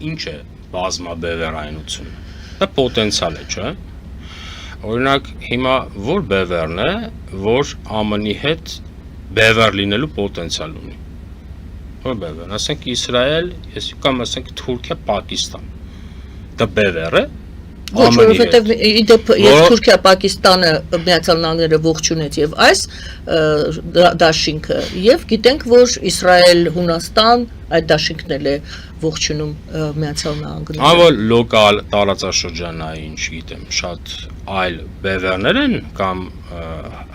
ինչ է բազմաբևեռայնությունը։ Դա պոտենցիալ է, չէ՞։ Օրինակ, հիմա որ բևեռն է, որ ԱՄՆ-ի հետ բևեռ լինելու պոտենցիալ ունի։ Որ բևեռ, ասենք Իսրայել, կամ ասենք Թուրքիա, Պակիստան։ Դա բևեռ է։ Ոչ, որովհետև իդեպ եւ Թուրքիա, Պակիստանը Միացյալ Նահանգները ողջունեց եւ այս դաշինքը եւ գիտենք, որ Իսրայել, Հունաստան այդ դաշինքն էլ է ողջունում Միացյալ Նահանգները։ Այո, լոկալ տարածաշրջանային, չգիտեմ, շատ այլ բևեռներ են կամ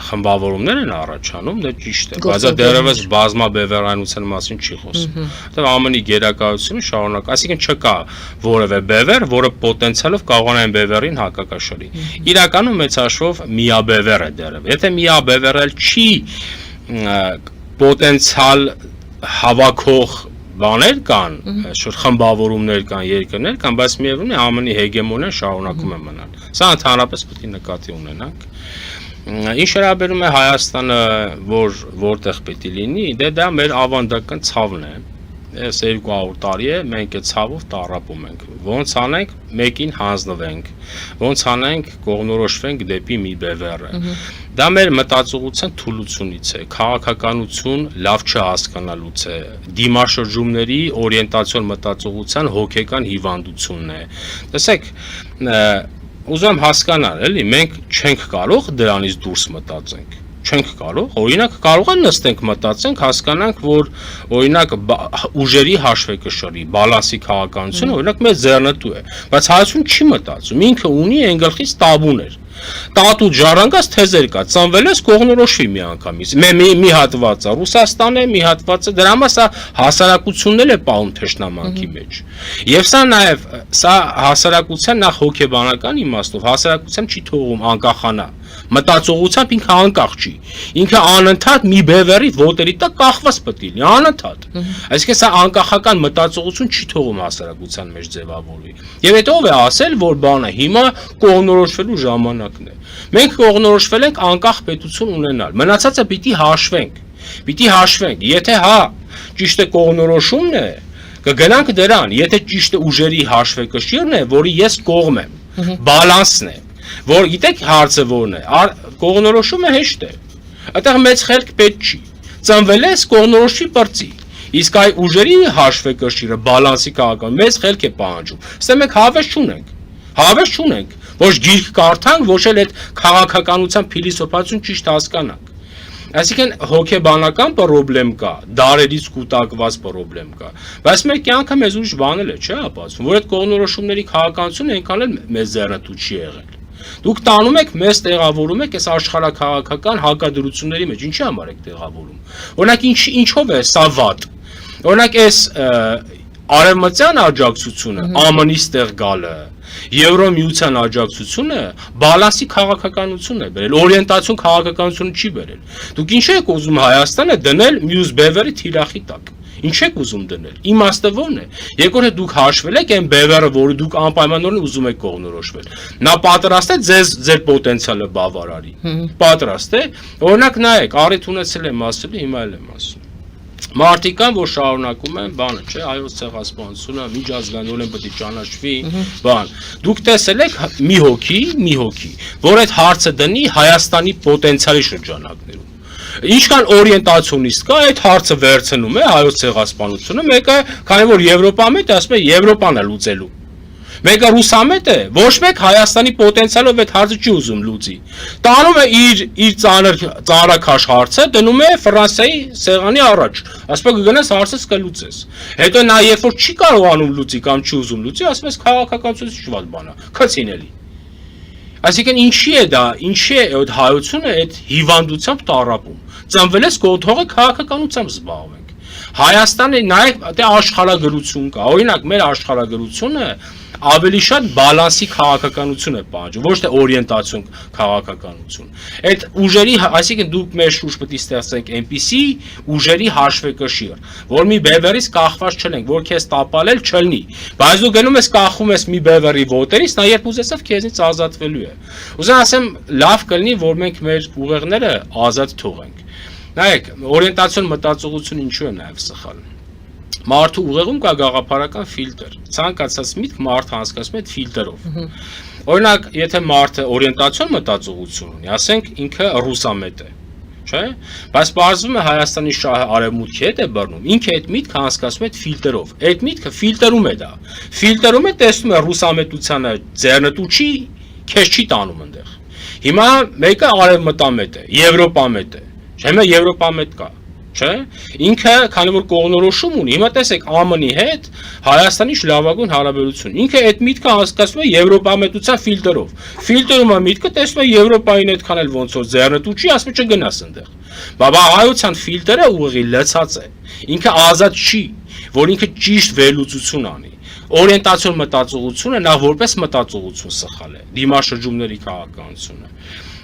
խմբավորումներ են առաջանում, դա ճիշտ է, բայց դեռևս բազմաբևեռայնության մասին չի խոսում։ Որտեղ ԱՄՆ-ի գերակայությունը շարունակ, այսինքն չկա որևէ բևեռ, որը պոտենցիալով կարող է այն բևեռին հակակշռի։ Իրականում մեծ հաշվով միաբևեռ է դեռևս։ Եթե միաբևեռել չի պոտենցիալ հավաքող բաներ կան, շուտ խմբավորումներ կան, երկրներ կան, բայց միևնույն է ԱՄՆ-ի հեգեմոնիան շարունակում է մնալ։ Սա ընդհանրապես պետք է նկատի ունենանք։ Ինչ վերաբերում է Հայաստանը, որտեղ պետք է լինի, դա մեր ավանդական ցավն է։ Այս 200 տարի է մենք այդ ցավով տառապում ենք։ Ոնց անենք, մեկին հանձնվենք, ոնց անենք, կողնորոշվենք դեպի մի բևեռը։ Դա մեր մտածողության թուլությունից է, քաղաքականություն լավ չհասկանալուց է, դիմաշրջումների օրիենտացիոն մտածողության հոգեկան հիվանդությունն է։ Տեսեք, ուզում եմ հասկանալ, էլի, մենք չենք կարող դրանից դուրս մտածենք։ Չենք կարող, օրինակ կարող է նստենք մտածենք, հասկանանք, որ օրինակ ուժերի հաշվեկշռի, բալանսի քաղաքականությունը օրինակ մեծ ձեռնտու է, բայց հայություն չի մտածում, ինքը ունի այն գլխից տաբուներ։ Տատու ժառանգած թեզեր կա, ծնվել ես կողնորոշվի մի անգամից։ Մի հատվածը Ռուսաստան է, մի հատվածը դրա համար սա հասարակությունն էլ է պահում թշնամանքի մեջ։ Եվ սա նաև սա հասարակության նախ հոգեբանական իմաստով հասարակության չի թողում անկախանա։ Մտածողությամբ ինքը անկախ չի։ Ինքը անընդհատ մի բևեռի ոտերի տակ կախված պետք է լինի, անընդհատ։ Այսինքն սա անկախական մտածողություն չի թողում հասարակության մեջ ձևավորվի։ Եվ այդ ով է ասել, որ բանը հիմա կողնորոշվելու ժամանակն է։ Մենք կողնորոշվել ենք անկախ պետություն ունենալ։ Մնացածը պիտի հաշվենք։ Պիտի հաշվենք, եթե հա ճիշտ է կողնորոշումն է, կգնանք դրան, եթե ճիշտ է ուժերի հաշվեկշիռն է, որի ես կողմ եմ, բալանսն է։ Որ գիտեք հարցը որն է, կողնորոշումը հեշտ է, այդտեղ մեծ խելք պետք չի, ծնվել ես կողնորոշի պրծի, իսկ այ ուժերի հաշվեկշիռը, բալանսի քաղաքական, մեծ խելք է պահանջում, ստե մենք հավես չունենք, ոչ գիրք կարդանք, ոչ էլ այդ քաղաքականության փիլիսոփայություն ճիշտ հասկանանք, այսինքն հոգեբանական պրոբլեմ կա, դարերից կուտակված պրոբլեմ կա, բայց մեր կյանքը մեզ ուրիշ բանել է, չէ՞ ապացուցում, որ այդ կողնորոշումների քաղաքականությունը այնքան էլ մեծ ձեռնտու չի եղել։ Դուք տանում եք, մեզ տեղավորում եք այս աշխարհաքաղաքական հակադրությունների մեջ, ինչի համար եք տեղավորում։ Օրինակ ինչով է սա վատ։ Օրինակ այս արևմտյան աջակցությունը, ԱՄՆ-ից տեղ գալը, Եվրոմիության աջակցությունը բալանսի քաղաքականություն է բերել, օրիենտացիոն քաղաքականություն չի բերել։ Դուք ինչ եք ուզում Հայաստանը դնել մյուս բևեռի թիրախի տակ։ Ինչ եք ուզում դնել։ Իմաստը ո՞րն է։ Երկրորդ դուք հաշվել եք այն բևեռը, որը դուք անպայմանորեն ուզում եք կողնորոշվել։ Նա պատրաստ է ձեր պոտենցիալը բավարարի։ Պատրաստ է։ Օրինակ նայեք, առիթ ունեցել եմ ասելու, հիմա էլ եմ ասում։ Մարդիկ կան, որ շարունակում են բանը, չէ, հայոց ցեղասպանությունը միջազգայինորեն պետք է ճանաչվի, բան։ Դուք տեսել եք մի հոգի, որ այդ հարցը դնի Հայաստանի պոտենցիալի շրջանակներում։ Ինչքան օրիենտացիոնիստ կա, այդ հարցը վերցնում է հայոց ցեղասպանությունը, մեկը, քանի որ Եվրոպայում է, ասում է Եվրոպան է լուծելու։ Մեկը ռուսամետ է, ոչ մեկ Հայաստանի պոտենցիալով այդ հարցը չի ուզում լուծի։ Տանում է իր ծանրակաշ հարցը, դնում է Ֆրանսիայի սեղանի առաջ, ասում է կգնաս հարցս կլուծես։ Հետո նա երբ որ չի կարողանում լուծի կամ չի ուզում լուծի, ասում է քաղաքականությունից շուտ բան է, քցին էլի։ Այսինքն ինչի է դա, ինչի է այդ հայությունը այդ հիվանդությամբ տառապում։ Ծնվել ես կոթողը քաղաքականությամբ զբաղվենք։ Հայաստանը նայեք, դե աշխարհագրություն կա։ Օրինակ մեր աշխարհագրությունը ավելի շատ բալանսի քաղաքականություն է պահանջում, ոչ թե օրիենտացիոն քաղաքականություն։ Այդ ուժերի, այսինքն դուք մեր շուրջ պետք է ստեղծենք այնպիսի ուժերի հաշվեկշիռ, որ մի բևեռից կախված չլենք, որ քեզ տապալել չլինի, բայց դու գնում ես կախում ես մի բևեռի ոտերից, նա երբ ուզեցավ քեզնից ազատվելու է։ Ուզում ասեմ, լավ կլինի, որ մենք մեր ուղեղները ազատ թողենք։ Նայեք, օրիենտացիոն մտածողությունը ինչու է նաև սխալ։ Մարդու ուղեղում կա գաղափարական ֆիլտր։ Ցանկացած միտք մարդը անցկացնում է այդ ֆիլտրով։ Օրինակ, եթե մարդը օրիենտացիոն մտածողություն ունի, ասենք ինքը ռուսամետ է, չէ՞։ Բայց բարձվում է Հայաստանի շահը արևմուտքի հետ է բռնում, ինքը այդ միտքը անցկացնում է այդ ֆիլտրով։ Այդ միտքը ֆիլտրում է դա։ Ֆիլտրում է, տեսնում է ռուսամետությանը ձեռնտու չի, քեզ չի տանում այնտեղ։ Հիմա մեկը արևմտամետ է, եվրոպամետ է։ Հիմա եվրոպամետ կա, չէ՞։ Ինքը քանի որ կողմնորոշում ունի, հիմա տեսեք ԱՄՆ-ի հետ Հայաստանի լավագույն հարաբերություն։ Ինքը այդ միտքը անցկացնում է եվրոպամետության ֆիլտրով։ Ֆիլտրում է միտքը, տեսնում է Եվրոպային այդքան էլ ոնց որ ձեռնտու չի, ասում է չգնաս այնտեղ։ Բաբա հայության ֆիլտրը ուղղի լցած է։ Ինքը ազատ չի, որ ինքը ճիշտ վերլուծություն անի։ Օրիենտացիոն մտածողությունը նա որպես մտածողություն սխալ է։ Դիմաշրջումների քաղաքականությունը։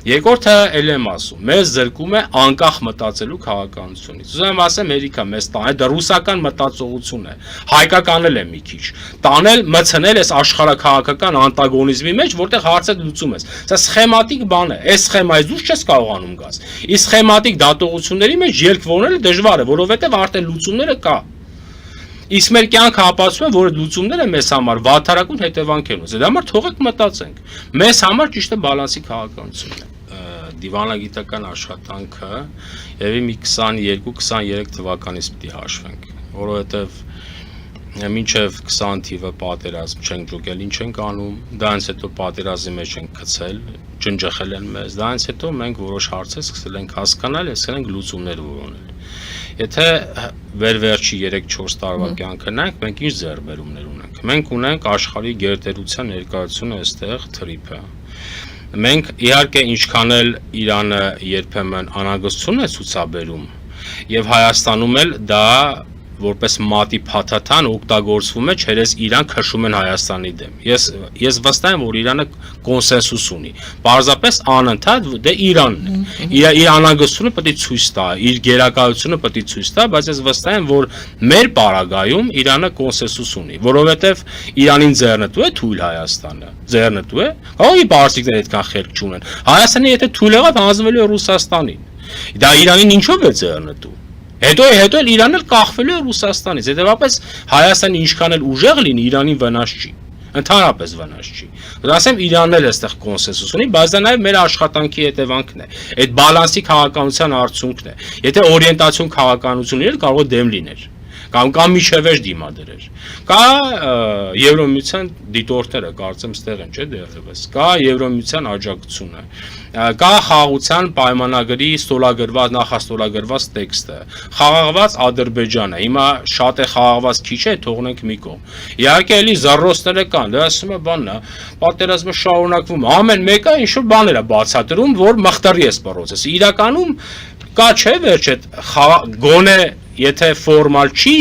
Երկրորդը էլ եմ ասում, մեզ զրկում է անկախ մտածելու քաղաքականությունից։ Ուզում եմ ասեմ, հերիքա մեզ տան, դա ռուսական մտածողություն է, հայկականել է մի քիչ, տանել, մցնել ես աշխարհաքաղաքական անտագոնիզմի մեջ, որտեղ հարցը լուծում ես։ Սա սխեմատիկ բան է, այս սխեմայից դուրս չես կարողանում գաս։ Իսկ սխեմատիկ դատողությունների մեջ ելք որոնելը դժվար է, որովհետև արդեն լուծումները կա։ Իսկ մեր կյանքը ապացուցում է, որ լուծումները մեզ համար վատթարակուն հետևանքեր ունեն։ Դա համար թողեք մտածենք։ Մեզ համար ճիշտ է բալանսի քաղաքականությունն է։ Դիվանագիտական աշխատանքը եւի մի 22-23 թվականից պիտի հաշվենք, որովհետեւ մինչև 20 թիվը պատերազմ չենք ջոկել, ինչ ենք անում, դրանից հետո պատերազմի մեջ ենք գցել, ջնջխել են մեզ, դրանից հետո մենք որոշ հարցեր սկսել ենք հասկանալ, սկսել ենք լուծումներ որոնել։ Եթե վերջի 3-4 տարվա կյանքը նայենք, մենք ինչ ձեռքբերումներ ունենք։ Մենք ունենք աշխարհի գերտերության ներկայությունը այստեղ թրիփը։ Մենք իհարկե ինչքան էլ Իրանը երբեմն անհանգստություն է ցուցաբերում, եւ Հայաստանում էլ դա որպես մատի փաթաթան օգտագործվում է, չերես Իրան քշում են Հայաստանի դեմ։ Ես վստահ եմ, որ Իրանը կոնսենսուս ունի։ Պարզապես անընդհատ դե Իրանն է։ Իր անհանգստությունը պետք է ցույց տա, իր գերակայությունը պետք է ցույց տա, բայց ես վստահ եմ, որ մեր պարագայում Իրանը կոնսենսուս ունի, որովհետև Իրանին ձեռնտու է թույլ Հայաստանը։ Ձեռնտու է։ Հողի բարձիկները այդքան խելք չունեն։ Հայաստանը եթե թույլ եղավ, հանձնվելու է Ռուսաստանին։ Դա Իրանին ինչով է ձեռնտու։ Հետո էլ Իրանն էլ կախվելու է Ռուսաստանից, հետևաբար Հայաստանը ինչքան էլ ուժեղ լինի, Իրանին վնաս չի, ընդհանրապես վնաս չի։ Ասեմ Իրանն էլ այստեղ կոնսենսուս ունի, բայց դա նաև մեր աշխատանքի հետևանքն է, այդ բալանսի քաղաքականության արդյունքն է։ Եթե օրիենտացիոն քաղաքականություն լիներ, կարող է դեմ լիներ, կամ միջևեր դիմադրեր։ Կա Եվրոմիության դիտորդները, կարծեմ ստեղ են, չէ՞ դեռևս։ Կա Եվրոմիության աջակցությունը։ Կա խաղաղության պայմանագրի ստորագրված, նախաստորագրված տեքստը։ Խաղաղված Ադրբեջանը։ Հիմա շատ է խաղաղված, քիչ է, թողնենք մի կողմ։ Իհարկե էլի զառոստները կան, դա ասում է բանն է, պատերազմը շարունակվում։ Ամեն մեկը ինչ-որ բաներ է բացատրում, որ մխտարի է սպառոցը։ Իրականում կա չէ վերջ այդ գոնե եթե ֆորմալ չի,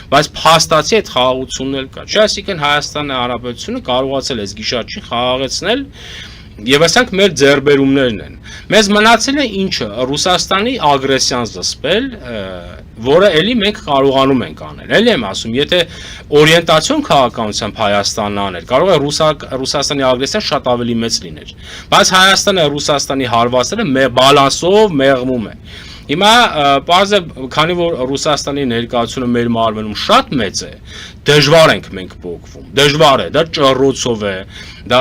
բայց փաստացի այդ խաղաղությունն էլ կա։ Չէ, այսինքն Հայաստանի Հանրապետությունը կարողացել է զգիշաճին խաղաղեցնել եւ ասենք մեր ձեռբերումներն են։ Մեզ մնացել է ինչը Ռուսաստանի ագրեսիան զսպել, որը էլի մենք կարողանում ենք անել։ Էլի եմ ասում, եթե օրիենտացիոն քաղաքականությամբ Հայաստանն աներ, կարող է Ռուսաստանի ագրեսիան շատ ավելի մեծ լիներ։ Բայց Հայաստանը Ռուսաստանի հարվածները բալանսով մեղմում է։ Հիմա պարզ է, քանի որ Ռուսաստանի ներկայությունը մեր մարմնում շատ մեծ է, դժվար ենք մենք փոխվում։ Դժվար է, դա ճռռոցով է, դա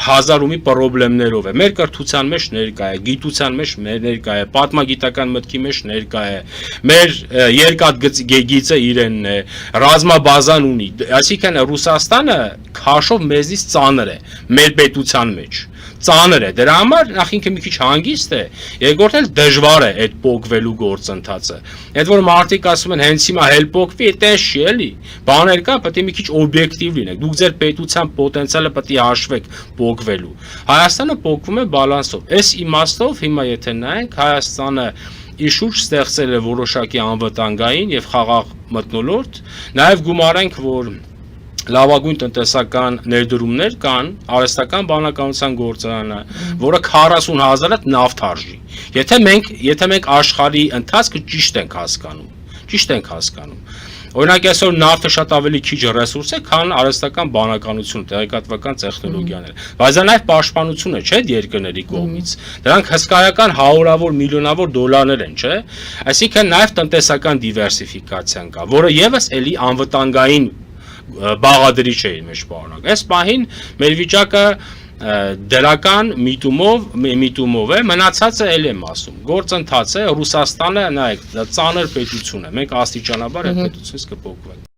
հազար ու մի խնդիրներով է։ Մեր կրթության մեջ ներկա է, գիտության մեջ ներկա է, պատմագիտական մտքի մեջ ներկա է։ Մեր երկաթգիծը իրենն է, ռազմաբազան ունի։ Այսինքն Ռուսաստանը քաշով մեզից ծանր է մեր պետության մեջ։ Ծանր է, դրա համար նախ ինքը մի քիչ հանգիստ է, երկրորդ էլ դժվար է այդ փոկվելու գործընթացը։ Այդ որ մարդիկ ասում են հենց հիմա հել փոկվի, այդպես չի էլի։ Բաներ կա, պետք է մի քիչ օբյեկտիվ լինեք։ Դուք ձեր պետության պոտենցիալը պետք է հաշվեք փոկվելու։ Հայաստանը փոկվում է բալանսով։ Այս իմաստով հիմա եթե նայենք, Հայաստանը Իշուր ստեղծել է որոշակի անվտանգային եւ խաղաղ մթնոլորտ, նաեւ գումարենք, որ լավագույն տնտեսական ներդրումներ կան, արհեստական բանականության գործարանը, որը 40,000 նավթ արժի։ Եթե մենք աշխարհի ընթացքը ճիշտ ենք հասկանում, Օրինակ այսօր նավթը շատ ավելի քիչ ռեսուրս է, քան արհեստական բանականություն, տեղեկատվական տեխնոլոգիաները։ Բայց դա նաև պաշտպանություն է, չէ՞, երկրների կողմից։ Դրանք հսկայական հարյուրավոր միլիոնավոր դոլարներ են, չէ՞։ Այսինքն նաև տնտեսական դիվերսիֆիկացիան կա, որը եւս էլի անվտանգային բաղադրիչ է իր մեջ պարունակում։ Այս պահին մեր վիճակը դրական միտումով է, մնացածը էլ եմ ասում, գործընթաց է, Ռուսաստանը նայեք, դա ծանր պետություն է, մենք աստիճանաբար այդ պետությունից կփոխվենք։